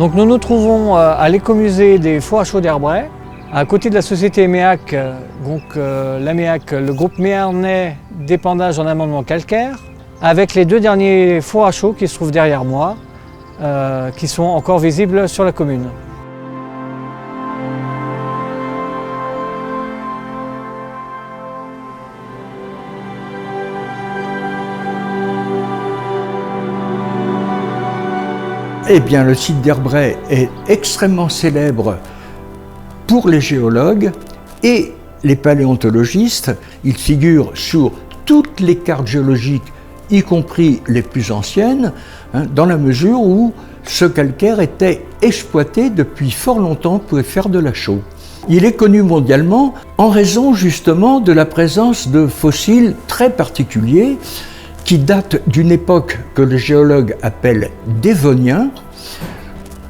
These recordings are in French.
Donc nous nous trouvons à l'écomusée des fours à chaux d'Herbray, à côté de la société MEAC, la MEAC, le groupe méarnais d'épandage en amendement calcaire, avec les 2 derniers fours à chaux qui se trouvent derrière moi, qui sont encore visibles sur la commune. Eh bien, le site d'Herbray est extrêmement célèbre pour les géologues et les paléontologistes. Il figure sur toutes les cartes géologiques, y compris les plus anciennes, dans la mesure où ce calcaire était exploité depuis fort longtemps pour faire de la chaux. Il est connu mondialement en raison justement de la présence de fossiles très particuliers qui datent d'une époque que les géologues appellent dévonien.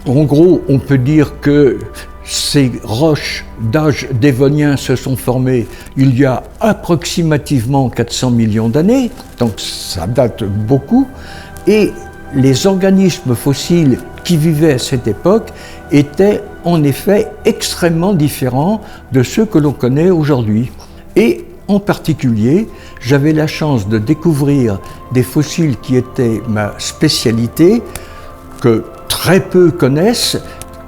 En gros, on peut dire que ces roches d'âge dévonien se sont formées il y a approximativement 400 millions d'années, donc ça date beaucoup, et les organismes fossiles qui vivaient à cette époque étaient en effet extrêmement différents de ceux que l'on connaît aujourd'hui. Et en particulier, j'avais la chance de découvrir des fossiles qui étaient ma spécialité, que très peu connaissent,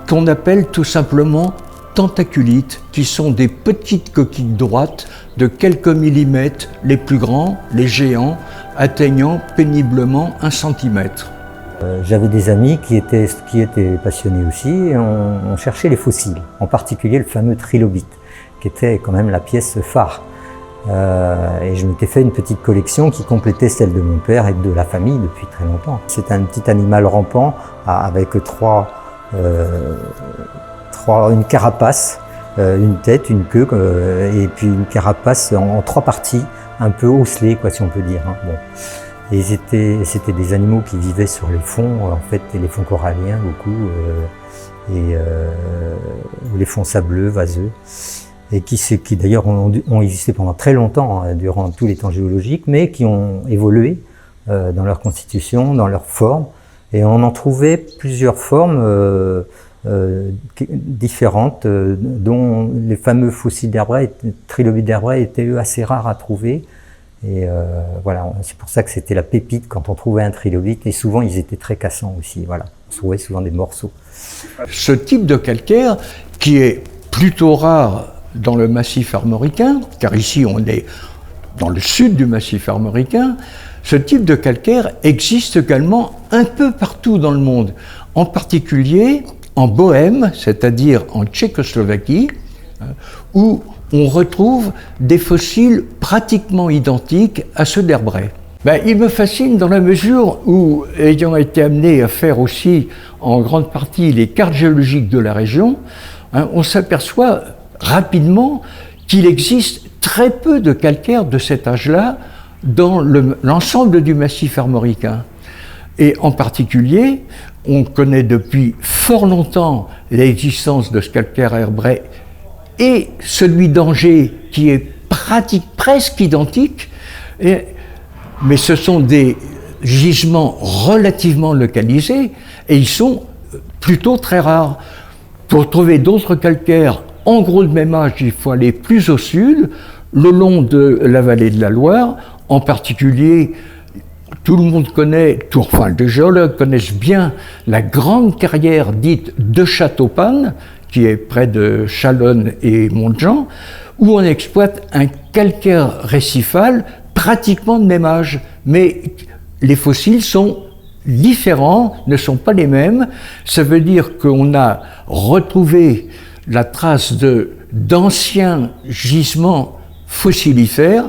qu'on appelle tout simplement tentaculites, qui sont des petites coquilles droites de quelques millimètres, les plus grands, les géants, atteignant péniblement 1 centimètre. J'avais des amis qui étaient passionnés aussi, et on cherchait les fossiles, en particulier le fameux trilobite, qui était quand même la pièce phare. Et je m'étais fait une petite collection qui complétait celle de mon père et de la famille depuis très longtemps. C'est un petit animal rampant avec une carapace, une tête, une queue et puis une carapace en 3 parties, un peu osselée, quoi, si on peut dire. Bon. Et c'était des animaux qui vivaient sur les fonds, en fait, les fonds coralliens beaucoup, et les fonds sableux, vaseux. Et qui d'ailleurs ont existé pendant très longtemps, durant tous les temps géologiques, mais qui ont évolué dans leur constitution, dans leur forme. Et on en trouvait plusieurs formes différentes, dont les fameux fossiles d'Herbray, trilobites d'Herbray, étaient eux assez rares à trouver. Et voilà, c'est pour ça que c'était la pépite quand on trouvait un trilobite. Et souvent, ils étaient très cassants aussi. Voilà, on trouvait souvent des morceaux. Ce type de calcaire, qui est plutôt rare dans le massif armoricain, car ici on est dans le sud du massif armoricain, ce type de calcaire existe également un peu partout dans le monde, en particulier en Bohême, c'est-à-dire en Tchécoslovaquie, où on retrouve des fossiles pratiquement identiques à ceux d'Herbray. Il me fascine dans la mesure où, ayant été amené à faire aussi en grande partie les cartes géologiques de la région, on s'aperçoit rapidement qu'il existe très peu de calcaire de cet âge-là dans l'ensemble du massif armoricain. Et en particulier, on connaît depuis fort longtemps l'existence de ce calcaire Herbray et celui d'Angers qui est presque identique, mais ce sont des gisements relativement localisés et ils sont plutôt très rares. Pour trouver d'autres calcaires en gros de même âge, il faut aller plus au sud, le long de la vallée de la Loire, en particulier, tout le monde connaît, les géologues connaissent bien la grande carrière dite de Châteaupanne, qui est près de Chalonnes et Montjean, où on exploite un calcaire récifal pratiquement de même âge, mais les fossiles sont différents, ne sont pas les mêmes. Ça veut dire qu'on a retrouvé la trace d'anciens gisements fossilifères,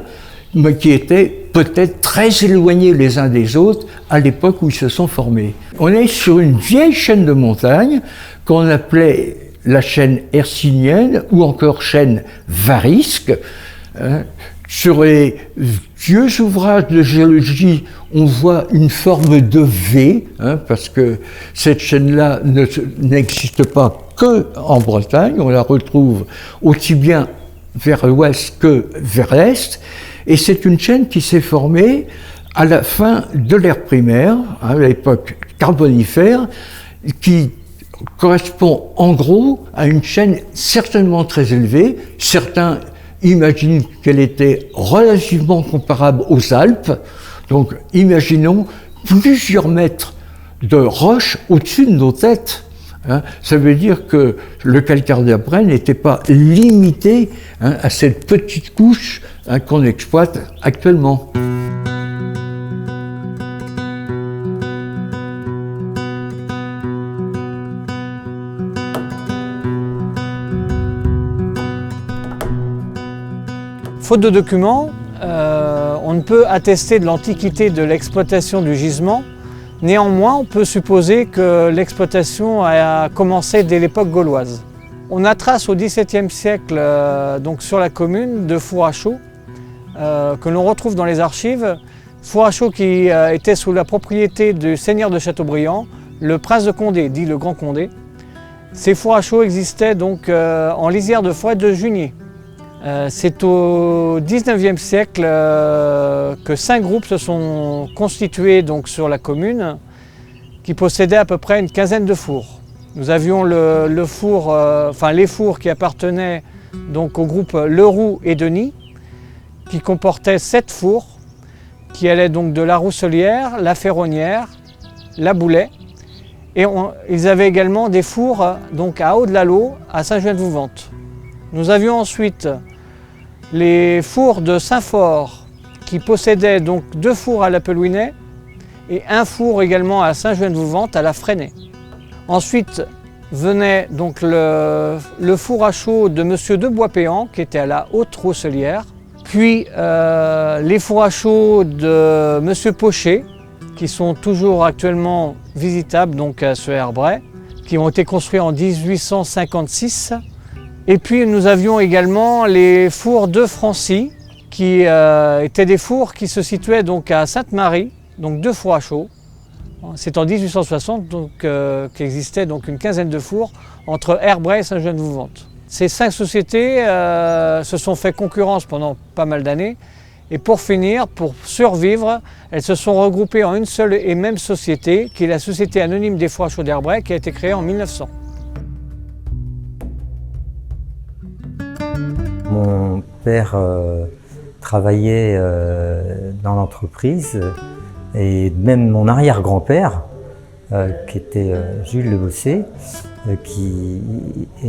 mais qui étaient peut-être très éloignés les uns des autres à l'époque où ils se sont formés. On est sur une vieille chaîne de montagnes qu'on appelait la chaîne hercynienne ou encore chaîne varisque. Sur les vieux ouvrages de géologie, on voit une forme de V, parce que cette chaîne-là n'existe pas qu'en Bretagne, on la retrouve aussi bien vers l'ouest que vers l'est, et c'est une chaîne qui s'est formée à la fin de l'ère primaire, à l'époque carbonifère, qui correspond en gros à une chaîne certainement très élevée. Certains imaginent qu'elle était relativement comparable aux Alpes. Donc imaginons plusieurs mètres de roches au-dessus de nos têtes. Ça veut dire que le calcaire d'Herbray n'était pas limité à cette petite couche qu'on exploite actuellement. Faute de documents, on ne peut attester de l'antiquité de l'exploitation du gisement. Néanmoins, on peut supposer que l'exploitation a commencé dès l'époque gauloise. On a trace au XVIIe siècle, donc sur la commune, de fours à chaux que l'on retrouve dans les archives. Fours à chaux qui était sous la propriété du seigneur de Châteaubriand, le prince de Condé, dit le Grand Condé. Ces fours à chaux existaient donc en lisière de forêt de Junier. C'est au XIXe siècle que 5 groupes se sont constitués donc, sur la commune qui possédaient à peu près une quinzaine de fours. Nous avions les fours qui appartenaient donc au groupe Leroux et Denis qui comportaient 7 fours qui allaient donc de la Rousselière, la Ferronnière, la Boulet et ils avaient également des fours donc, à Haut-de-la-Lau, à Saint-Juin-de-Vouvante. Nous avions ensuite les fours de Saint-Fort qui possédaient donc 2 fours à la Pelouinet et un four également à Saint-Juin-de-Vouvante à la Fresnay. Ensuite venait donc le four à chaux de Monsieur de Bois-Péan qui était à la Haute-Rousselière, puis les fours à chaux de Monsieur Pochet qui sont toujours actuellement visitables donc à ce Herbray, qui ont été construits en 1856. Et puis nous avions également les fours de Francy, qui étaient des fours qui se situaient donc à Sainte-Marie, donc 2 fours à chaux. C'est en 1860 qu'existait donc une quinzaine de fours entre Herbray et Saint-Jean-de-Vouvante. Ces 5 sociétés se sont fait concurrence pendant pas mal d'années et pour finir, pour survivre, elles se sont regroupées en une seule et même société qui est la Société anonyme des fours à chaux d'Herbray qui a été créée en 1900. Mon père travaillait dans l'entreprise et même mon arrière-grand-père, qui était Jules Le Bossé, qui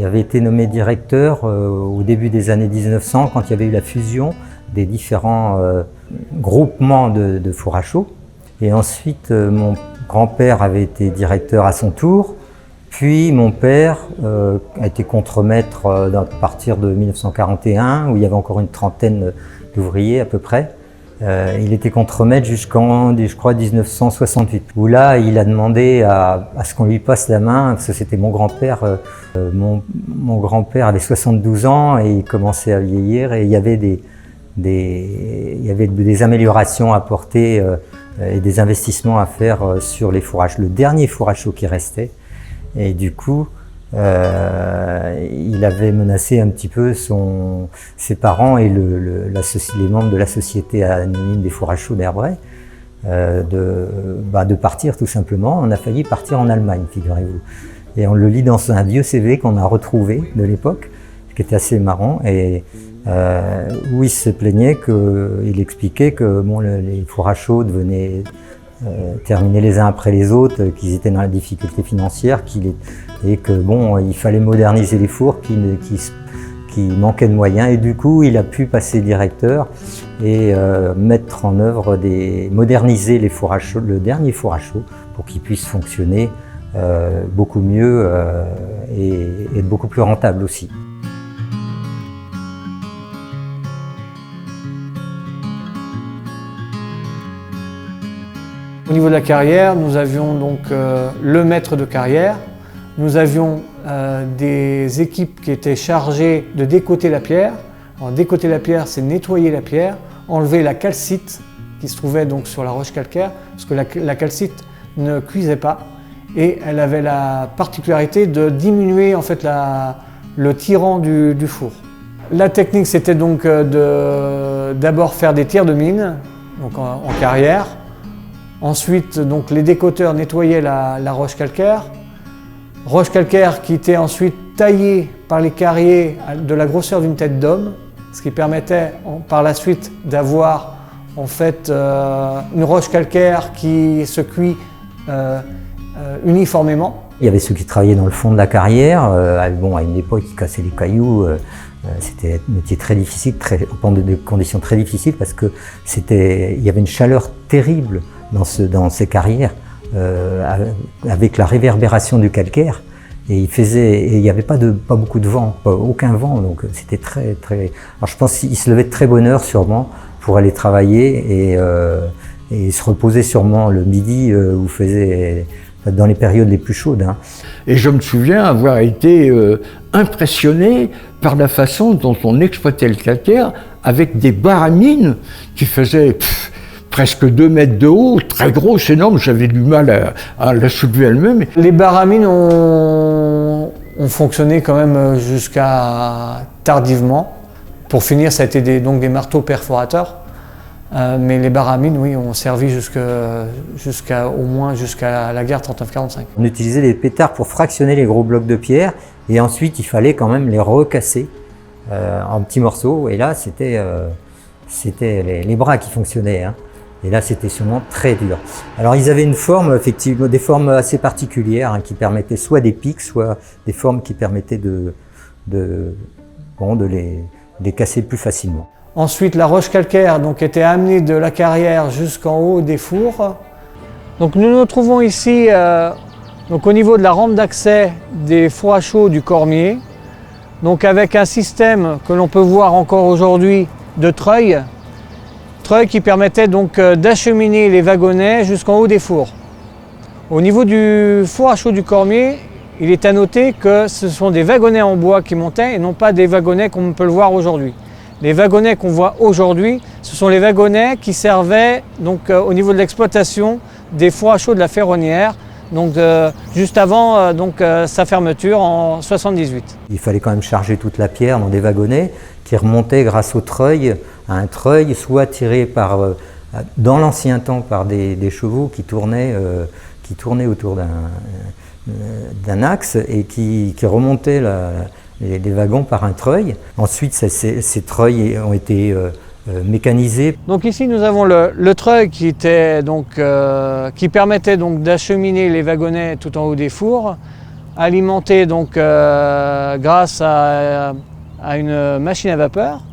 avait été nommé directeur au début des années 1900 quand il y avait eu la fusion des différents groupements de fours à chaux. Et ensuite, mon grand-père avait été directeur à son tour. Puis mon père a été contremaître à partir de 1941, où il y avait encore une trentaine d'ouvriers à peu près. Il était contremaître jusqu'en, je crois, 1968, où là, il a demandé à ce qu'on lui passe la main, parce que c'était mon grand-père. Mon grand-père avait 72 ans et il commençait à vieillir et il y avait des améliorations à apporter et des investissements à faire sur les fourrages. Le dernier four à chaux qui restait. Et du coup, il avait menacé un petit peu ses parents et les membres de la Société anonyme des fours à chaux d'Herbray de partir tout simplement. On a failli partir en Allemagne, figurez-vous. Et on le lit dans un vieux CV qu'on a retrouvé de l'époque, qui était assez marrant, et où il se plaignait il expliquait que bon, les fours à chaux devenaient terminés les uns après les autres, qu'ils étaient dans la difficulté financière et que bon, il fallait moderniser les fours qui manquaient de moyens, et du coup il a pu passer directeur et mettre en œuvre moderniser les fours à chaux, le dernier four à chaux, pour qu'il puisse fonctionner beaucoup mieux et être beaucoup plus rentable aussi. Au niveau de la carrière, nous avions donc le maître de carrière, nous avions des équipes qui étaient chargées de décoter la pierre. Alors, décoter la pierre, c'est nettoyer la pierre, enlever la calcite qui se trouvait donc sur la roche calcaire, parce que la calcite ne cuisait pas et elle avait la particularité de diminuer en fait le tirant du four. La technique, c'était donc d'abord faire des tirs de mine, donc en carrière. Ensuite, donc, les décoteurs nettoyaient la roche calcaire. roches calcaires qui étaient ensuite taillées par les carriers de la grosseur d'une tête d'homme, ce qui permettait par la suite d'avoir en fait une roche calcaire qui se cuit uniformément. Il y avait ceux qui travaillaient dans le fond de la carrière. Bon, à une époque, ils cassaient les cailloux. C'était un métier très difficile, dans des conditions très difficiles, parce que il y avait une chaleur terrible dans ces carrières, avec la réverbération du calcaire. Et il n'y avait pas beaucoup de vent, aucun vent, donc c'était très. Alors je pense qu'ils se levaient de très bonne heure sûrement pour aller travailler et se reposer sûrement le midi où faisait dans les périodes les plus chaudes. Hein. Et je me souviens avoir été impressionné par la façon dont on exploitait le calcaire avec des baramines qui faisaient presque 2 mètres de haut, très grosses, énormes. J'avais du mal à la soulever elle-même. Les baramines ont fonctionné quand même jusqu'à tardivement. Pour finir, ça a été donc des marteaux perforateurs. Mais les baramines, oui, ont servi au moins jusqu'à la guerre 39-45. On utilisait les pétards pour fractionner les gros blocs de pierre et ensuite il fallait quand même les recasser en petits morceaux. Et là, c'était les bras qui fonctionnaient. Hein. Et là, c'était sûrement très dur. Alors, ils avaient une forme, effectivement, des formes assez particulières hein, qui permettaient soit des pics, soit des formes qui permettaient de les casser plus facilement. Ensuite, la roche calcaire donc, était amenée de la carrière jusqu'en haut des fours. Donc, nous nous trouvons ici donc, au niveau de la rampe d'accès des fours à chaud du Cormier, donc avec un système que l'on peut voir encore aujourd'hui de treuil qui permettait donc d'acheminer les wagonnets jusqu'en haut des fours. Au niveau du four à chaud du Cormier, il est à noter que ce sont des wagonnets en bois qui montaient et non pas des wagonnets comme on peut le voir aujourd'hui. Les wagonnets qu'on voit aujourd'hui, ce sont les wagonnets qui servaient donc, au niveau de l'exploitation des fours à chaud de la Ferronnière, donc, juste avant sa fermeture en 1978. Il fallait quand même charger toute la pierre dans des wagonnets qui remontaient grâce au treuil, à un treuil soit tiré dans l'ancien temps par des chevaux qui tournaient autour d'un axe et qui remontaient les wagons par un treuil. Ensuite, ces treuils ont été mécanisés. Donc ici, nous avons le treuil qui permettait donc d'acheminer les wagonnets tout en haut des fours, alimenté donc grâce à une machine à vapeur.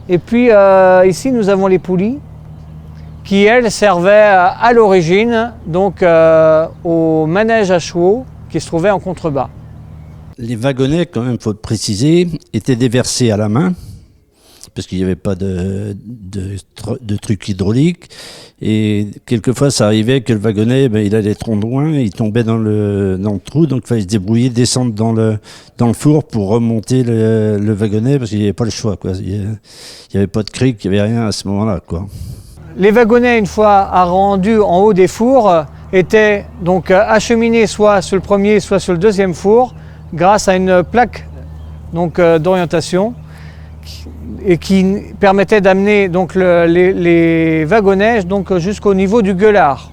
Et puis ici, nous avons les poulies qui, elles, servaient à l'origine donc au manège à chevaux qui se trouvait en contrebas. Les wagonnets, quand même, il faut le préciser, étaient déversés à la main, parce qu'il n'y avait pas de truc hydraulique. Et quelquefois, ça arrivait que le wagonnet, il allait trop loin, il tombait dans le trou, donc il fallait se débrouiller, descendre dans le four pour remonter le wagonnet, parce qu'il n'y avait pas le choix, quoi. Il n'y avait pas de cric, il n'y avait rien à ce moment-là, quoi. Les wagonnets, une fois rendus en haut des fours, étaient donc acheminés soit sur le premier, soit sur le deuxième four, grâce à une plaque d'orientation et qui permettait d'amener donc les wagonnets jusqu'au niveau du gueulard.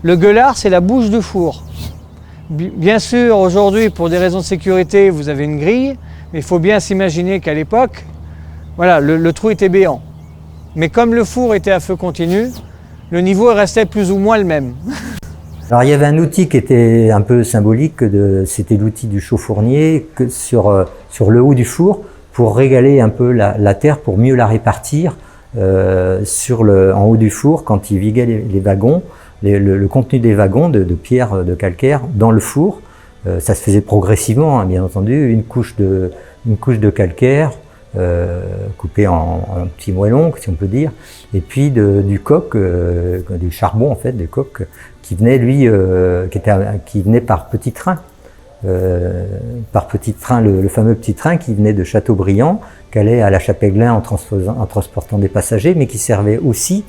Le gueulard, c'est la bouche du four. Bien sûr, aujourd'hui, pour des raisons de sécurité, vous avez une grille, mais il faut bien s'imaginer qu'à l'époque, voilà, le trou était béant. Mais comme le four était à feu continu, le niveau restait plus ou moins le même. Alors il y avait un outil qui était un peu symbolique, c'était l'outil du chauffournier sur le haut du four pour régaler un peu la terre, pour mieux la répartir en haut du four quand il viguait les wagons, le contenu des wagons de pierre, de calcaire dans le four. Ça se faisait progressivement, hein, bien entendu, une couche de calcaire coupée en petits moellons, si on peut dire, et puis du coq, du charbon en fait, des coques qui venait qui venait par petit train. Le fameux petit train qui venait de Châteaubriand, qui allait à la Chapelle-Glin en transportant des passagers, mais qui servait aussi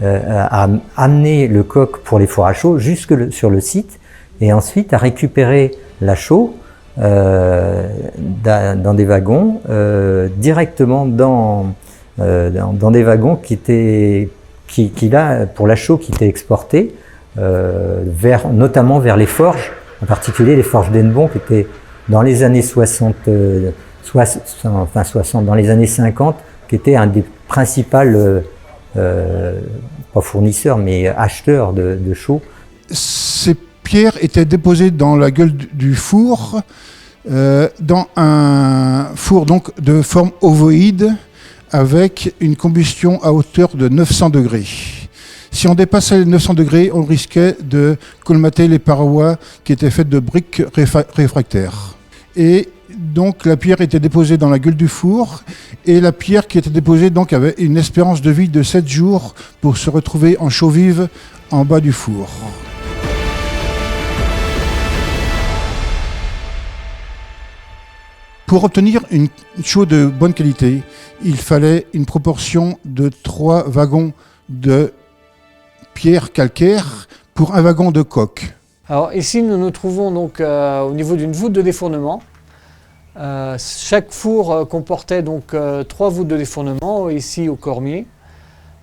à amener le coq pour les fours à chaux jusque sur le site, et ensuite à récupérer la chaux dans des wagons, directement dans des wagons qui là, pour la chaux qui était exportée, notamment vers les forges En particulier les forges d'Hennebont qui étaient dans les années 60, dans les années 50, qui était un des principaux, pas fournisseurs, mais acheteurs de chaux. Ces pierres étaient déposées dans la gueule du four, dans un four donc de forme ovoïde, avec une combustion à hauteur de 900 degrés. Si on dépassait les 900 degrés, on risquait de colmater les parois qui étaient faites de briques réfractaires. Et donc la pierre était déposée dans la gueule du four, et la pierre qui était déposée donc avait une espérance de vie de 7 jours pour se retrouver en chaux vive en bas du four. Pour obtenir une chaux de bonne qualité, il fallait une proportion de 3 wagons de pierre calcaire pour un wagon de coque. Alors ici, nous nous trouvons donc au niveau d'une voûte de défournement. Chaque four comportait donc 3 voûtes de défournement, ici au cormier.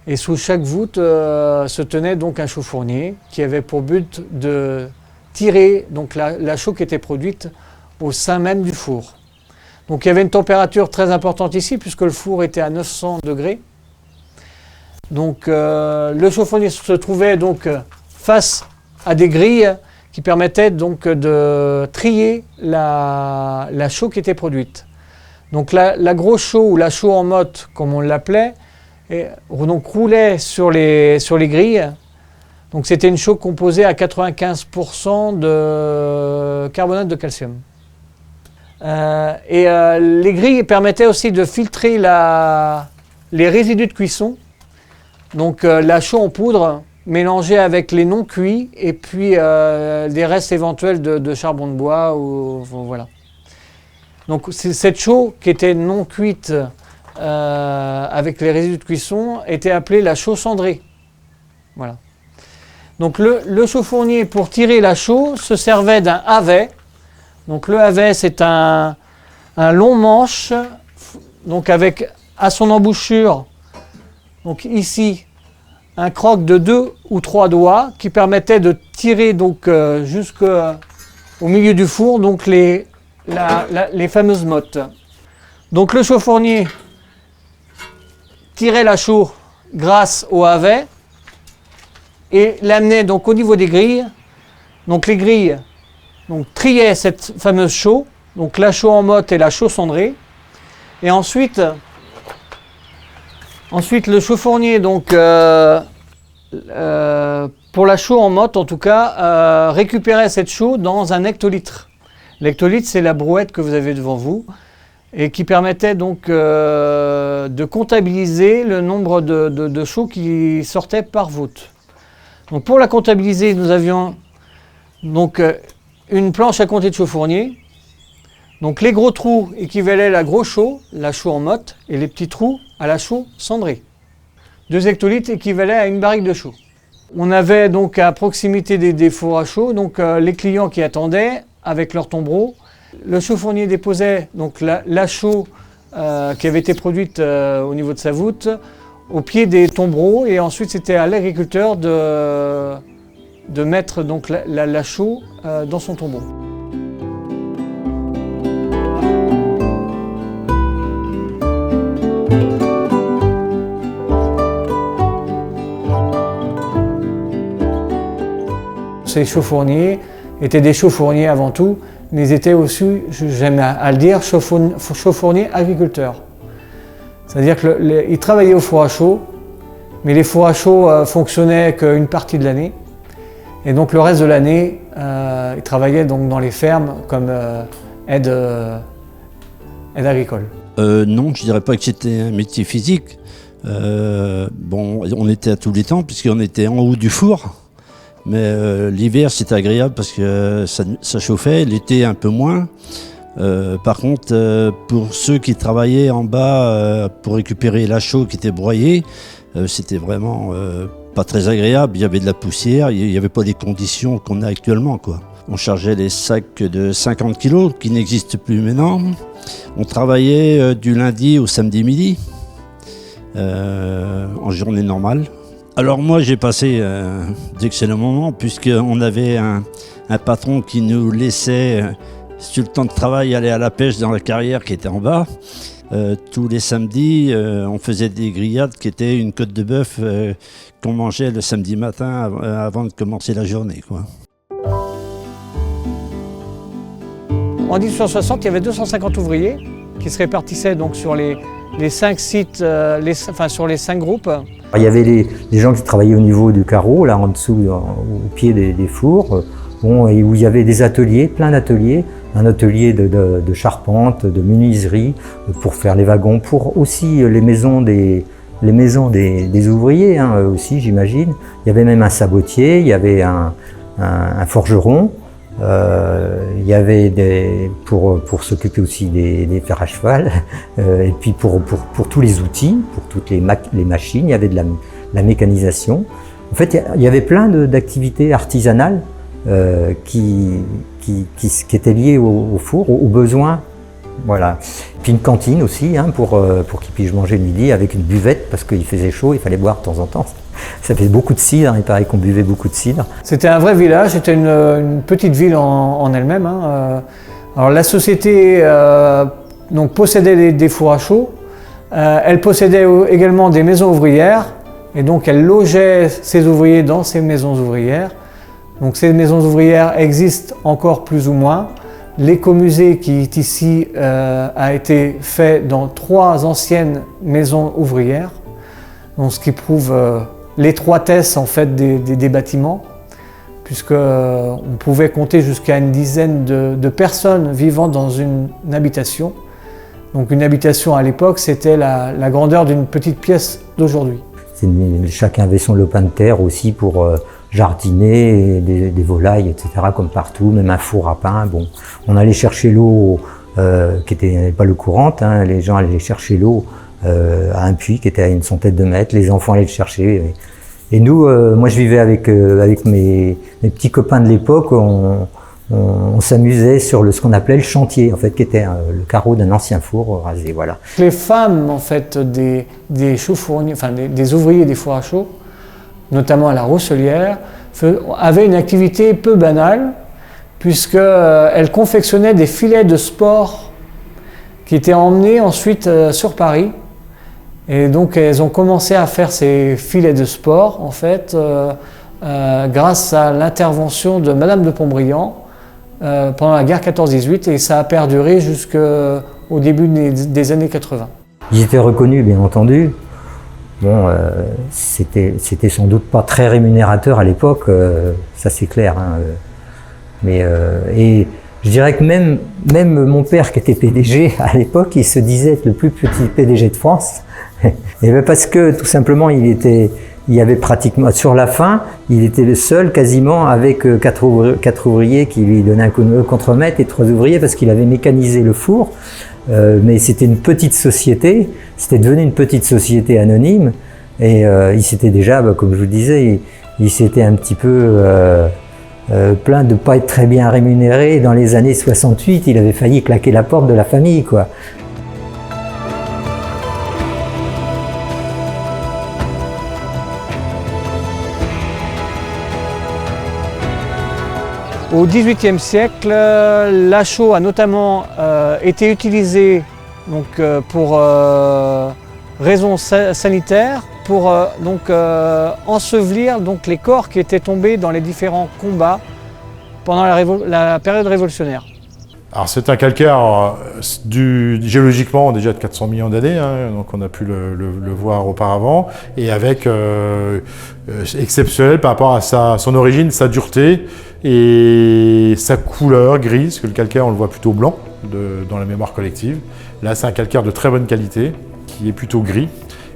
Et sous chaque voûte se tenait donc un chauffournier qui avait pour but de tirer donc la chaux qui était produite au sein même du four. Donc il y avait une température très importante ici puisque le four était à 900 degrés. Donc le chauffournier se trouvait donc face à des grilles qui permettaient donc de trier la chaux qui était produite. Donc la grosse chaux ou la chaux en motte comme on l'appelait, donc roulait sur les grilles. Donc c'était une chaux composée à 95% de carbonate de calcium. Les grilles permettaient aussi de filtrer les résidus de cuisson, donc la chaux en poudre mélangée avec les non cuits et puis des restes éventuels de charbon de bois. Voilà. Donc cette chaux qui était non cuite avec les résidus de cuisson était appelée la chaux cendrée. Voilà. Donc le chauffournier pour tirer la chaux se servait d'un havet. Donc le havet, c'est un long manche, donc avec à son embouchure, donc ici, un croc de 2 ou 3 doigts qui permettait de tirer donc jusqu'au milieu du four, donc les fameuses mottes. Donc le chauffournier tirait la chaux grâce au havet et l'amenait donc au niveau des grilles. Donc les grilles donc triait cette fameuse chaux, donc la chaux en motte et la chaux cendrée. Et ensuite le chauffournier, donc pour la chaux en motte en tout cas, récupérait cette chaux dans un hectolitre. L'hectolitre, c'est la brouette que vous avez devant vous et qui permettait donc de comptabiliser le nombre de chaux qui sortaient par voûte. Donc pour la comptabiliser, nous avions donc une planche à compter de chauffournier. Donc les gros trous équivalaient à la grosse chaux, la chaux en motte, et les petits trous à la chaux cendrée. 2 hectolitres équivalaient à une barrique de chaux. On avait donc à proximité des fours à chaux donc les clients qui attendaient avec leur tombereau. Le chauffournier déposait donc la chaux qui avait été produite au niveau de sa voûte au pied des tombereaux, et ensuite c'était à l'agriculteur de mettre donc la chaux dans son tombeau. Ces chauffourniers étaient des chauffourniers avant tout, mais ils étaient aussi, j'aime à le dire, chauffourniers agriculteurs. C'est-à-dire qu'ils travaillaient au four à chaux, mais les fours à chaux fonctionnaient qu'une partie de l'année. Et donc le reste de l'année, ils travaillaient donc dans les fermes comme aide agricole. Non, je ne dirais pas que c'était un métier physique. On était à tous les temps puisqu'on était en haut du four. Mais l'hiver, c'était agréable parce que ça chauffait, l'été un peu moins. Par contre, pour ceux qui travaillaient en bas pour récupérer la chaux qui était broyée, c'était vraiment pas très agréable. Il y avait de la poussière, il n'y avait pas les conditions qu'on a actuellement, quoi. On chargeait les sacs de 50 kg qui n'existent plus maintenant. On travaillait du lundi au samedi midi, en journée normale. Alors moi j'ai passé d'excellents moments puisqu'on avait un patron qui nous laissait sur le temps de travail aller à la pêche dans la carrière qui était en bas. Tous les samedis on faisait des grillades qui étaient une côte de bœuf qu'on mangeait le samedi matin avant de commencer la journée, quoi. En 1860, il y avait 250 ouvriers qui se répartissaient donc sur les 5 sites, sur les 5 groupes. Il y avait les gens qui travaillaient au niveau du carreau, là en dessous, au pied des fours, et où il y avait des ateliers, plein d'ateliers, un atelier de charpente, de menuiserie, pour faire les wagons, pour aussi les maisons des ouvriers, aussi j'imagine. Il y avait même un sabotier, il y avait un forgeron, il y avait pour s'occuper aussi des fers à cheval, et puis pour tous les outils, pour toutes les machines, il y avait de la mécanisation. En fait, il y avait plein d'activités artisanales qui étaient liées au four, aux besoins. Voilà. Puis une cantine aussi, pour qu'ils puissent manger le midi, avec une buvette, parce qu'il faisait chaud, il fallait boire de temps en temps. Ça fait beaucoup de cidre, il paraît qu'on buvait beaucoup de cidre. C'était un vrai village, c'était une petite ville en elle-même. Alors la société donc possédait des fours à chaux, elle possédait également des maisons ouvrières, et donc elle logeait ses ouvriers dans ces maisons ouvrières. Donc ces maisons ouvrières existent encore plus ou moins. L'écomusée qui est ici a été fait dans 3 anciennes maisons ouvrières, donc ce qui prouve l'étroitesse en fait des bâtiments, puisqu'on pouvait compter jusqu'à une dizaine de personnes vivant dans une habitation. Donc une habitation à l'époque, c'était la grandeur d'une petite pièce d'aujourd'hui. Chacun avait son lopin de terre aussi pour jardiner, des volailles, etc., comme partout, même un four à pain. Bon, on allait chercher l'eau qui n'était pas l'eau courante, les gens allaient chercher l'eau à un puits qui était à une centaine de mètres, les enfants allaient le chercher. Et nous, moi je vivais avec mes petits copains de l'époque, on s'amusait sur ce qu'on appelait le chantier, en fait, qui était le carreau d'un ancien four rasé, voilà. Les femmes, en fait, des chauffourniers, enfin des ouvriers des fours à chaux, notamment à la Rousselière, avaient une activité peu banale, puisqu'elles confectionnaient des filets de sport qui étaient emmenés ensuite sur Paris. Et donc elles ont commencé à faire ces filets de sport, en fait, grâce à l'intervention de Madame de Pontbriand pendant la guerre 14-18, et ça a perduré jusqu'au début des années 80. Ils étaient reconnus, bien entendu. Bon, c'était sans doute pas très rémunérateur à l'époque, ça c'est clair. Et je dirais que même mon père qui était PDG à l'époque, il se disait être le plus petit PDG de France. Et bien parce que tout simplement il y avait pratiquement, sur la fin, il était le seul quasiment avec 4 ouvriers qui lui donnaient un coup de contre-maître et 3 ouvriers parce qu'il avait mécanisé le four. Mais c'était une petite société, c'était devenu une petite société anonyme, et il s'était déjà, comme je vous le disais, il s'était un petit peu plaint de ne pas être très bien rémunéré. Dans les années 68, il avait failli claquer la porte de la famille, quoi. Au XVIIIe siècle, la chaux a notamment été utilisée donc, pour raisons sanitaires, pour ensevelir donc, les corps qui étaient tombés dans les différents combats pendant la période révolutionnaire. Alors c'est un calcaire géologiquement déjà de 400 millions d'années, donc on a pu le voir auparavant, et avec exceptionnel par rapport à son origine, sa dureté et sa couleur grise, parce que le calcaire on le voit plutôt blanc dans la mémoire collective. Là c'est un calcaire de très bonne qualité, qui est plutôt gris,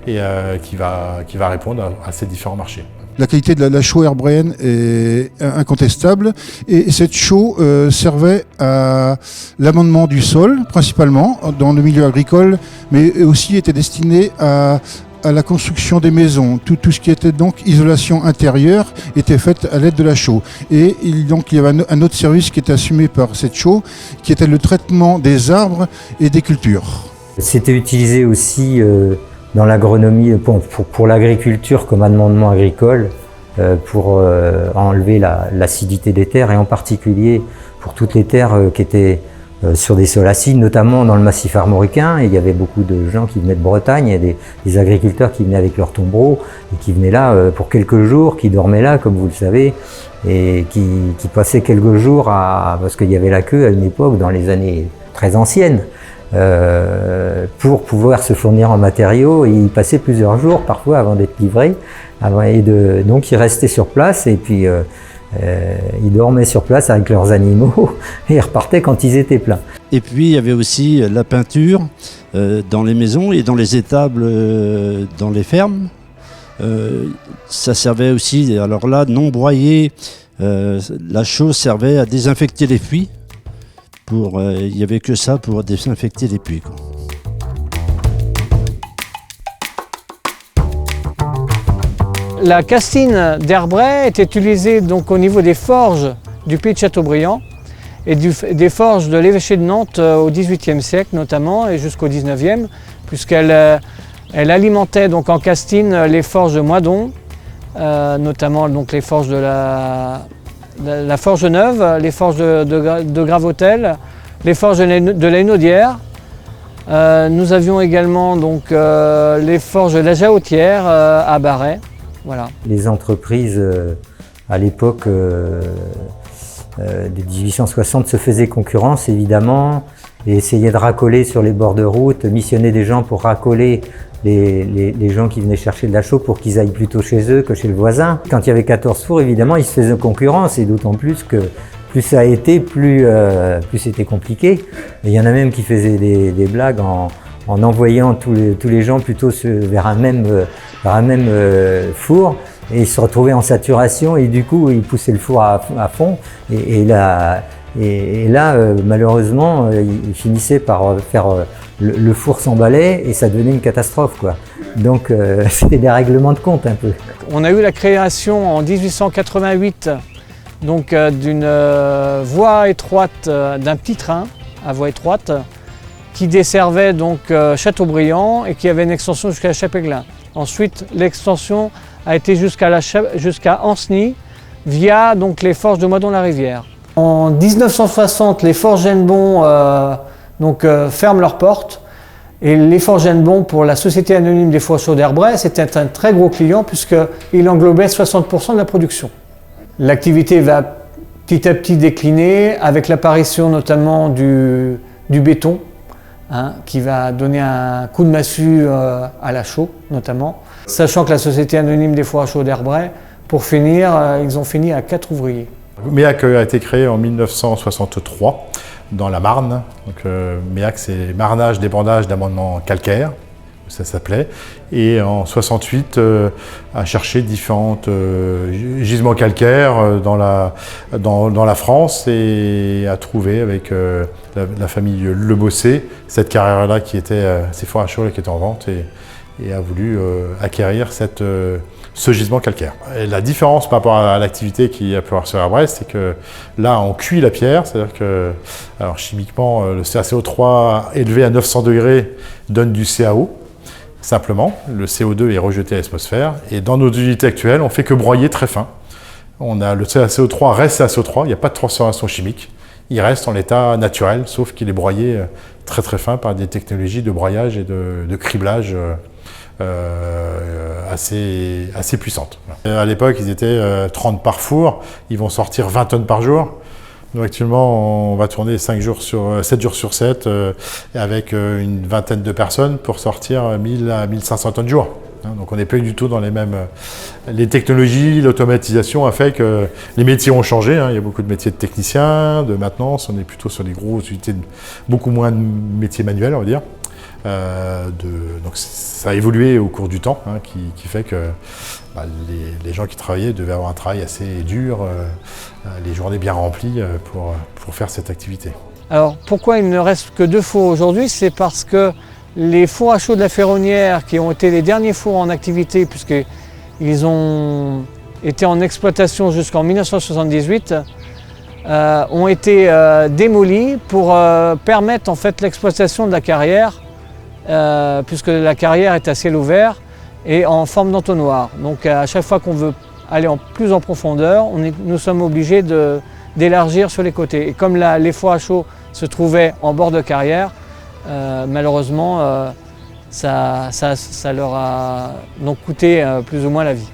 et qui va répondre à ces différents marchés. La qualité de la chaux herbréenne est incontestable, et cette chaux servait à l'amendement du sol, principalement dans le milieu agricole, mais aussi était destinée à la construction des maisons. Tout ce qui était donc isolation intérieure était fait à l'aide de la chaux. Et il y avait un autre service qui était assumé par cette chaux, qui était le traitement des arbres et des cultures. C'était utilisé aussi dans l'agronomie, pour l'agriculture comme amendement agricole, pour enlever l'acidité des terres et en particulier pour toutes les terres qui étaient sur des sols acides, notamment dans le massif armoricain. Et il y avait beaucoup de gens qui venaient de Bretagne, il y a des agriculteurs qui venaient avec leurs tombereaux et qui venaient là pour quelques jours, qui dormaient là, comme vous le savez, et qui passaient quelques jours parce qu'il y avait la queue à une époque, dans les années très anciennes, pour pouvoir se fournir en matériaux. Et ils passaient plusieurs jours parfois avant d'être livrés. Donc ils restaient sur place et puis ils dormaient sur place avec leurs animaux et ils repartaient quand ils étaient pleins. Et puis il y avait aussi la peinture dans les maisons et dans les étables dans les fermes. Ça servait aussi, alors là, non broyé, la chaux servait à désinfecter les puits. Il n'y avait que ça pour désinfecter les puits, quoi. La castine d'Herbray est utilisée donc au niveau des forges du pays de Châteaubriand et des forges de l'évêché de Nantes au XVIIIe siècle notamment et jusqu'au XIXe, puisqu'elle alimentait donc en castine les forges de Moidon, notamment donc les forges de la Forge Neuve, les forges de Gravotel, les forges de la Hunaudière. Nous avions également donc les forges de la Jaotière à Barret. Voilà. Les entreprises à l'époque de 1860 se faisaient concurrence évidemment et essayaient de racoler sur les bords de route, missionnaient des gens pour racoler les gens qui venaient chercher de la chaux pour qu'ils aillent plutôt chez eux que chez le voisin. Quand il y avait 14 fours, évidemment, ils se faisaient concurrence et d'autant plus que plus ça a été, plus c'était compliqué. Et il y en a même qui faisaient des blagues en envoyant tous les gens plutôt vers un même four et ils se retrouvaient en saturation et du coup ils poussaient le four à fond et là malheureusement ils finissaient par faire le four s'emballait et ça devenait une catastrophe, quoi. Donc c'était des règlements de compte un peu. On a eu la création en 1888 donc d'une voie étroite, d'un petit train à voie étroite qui desservait donc Châteaubriand et qui avait une extension jusqu'à Chapéglin. Ensuite, l'extension a été jusqu'à Ancenis via donc les forges de Moidon-la-Rivière. En 1960, les forges Hennebont ferment leurs portes et les forges Hennebont pour la Société anonyme des fours à chaux d'Herbray, c'était un très gros client puisqu'il englobait 60% de la production. L'activité va petit à petit décliner avec l'apparition notamment du béton, qui va donner un coup de massue à la chaux notamment. Sachant que la Société anonyme des fours à chaux d'Herbray, pour finir, ils ont fini à 4 ouvriers. MEAC a été créé en 1963 dans la Marne. Donc, MEAC, c'est marnage, débandage d'amendements calcaires, ça s'appelait. Et en 68, a cherché différents gisements calcaires dans la France et a trouvé avec la famille Le Bossé cette carrière-là qui était, ces fours à chaux qui étaient en vente et a voulu acquérir ce gisement calcaire. Et la différence par rapport à l'activité qu'il y a pu avoir sur Herbray, c'est que là, on cuit la pierre, c'est-à-dire que, alors chimiquement, le CaCO3 élevé à 900 degrés donne du CaO, simplement. Le CO2 est rejeté à l'atmosphère. Et dans nos unités actuelles, on ne fait que broyer très fin. Le CaCO3 reste CaCO3, il n'y a pas de transformation chimique. Il reste en l'état naturel, sauf qu'il est broyé très très fin par des technologies de broyage et de criblage assez puissantes. À l'époque, ils étaient 30 par four, ils vont sortir 20 tonnes par jour. Nous, actuellement, on va tourner 7 jours sur 7 avec une vingtaine de personnes pour sortir 1000 à 1500 tonnes jour. Donc on n'est plus du tout dans les mêmes... Les technologies, l'automatisation a fait que les métiers ont changé. Il y a beaucoup de métiers de techniciens, de maintenance, on est plutôt sur des grosses unités, beaucoup moins de métiers manuels, on va dire. Donc ça a évolué au cours du temps, qui fait que les gens qui travaillaient devaient avoir un travail assez dur, les journées bien remplies pour faire cette activité. Alors pourquoi il ne reste que 2 fours aujourd'hui? C'est parce que les fours à chaux de la Ferronnière, qui ont été les derniers fours en activité, puisqu'ils ont été en exploitation jusqu'en 1978, ont été démolis pour permettre en fait l'exploitation de la carrière puisque la carrière est à ciel ouvert et en forme d'entonnoir. Donc à chaque fois qu'on veut aller plus en profondeur, nous sommes obligés d'élargir sur les côtés. Et comme les fours à chaud se trouvaient en bord de carrière, malheureusement, ça leur a donc coûté plus ou moins la vie.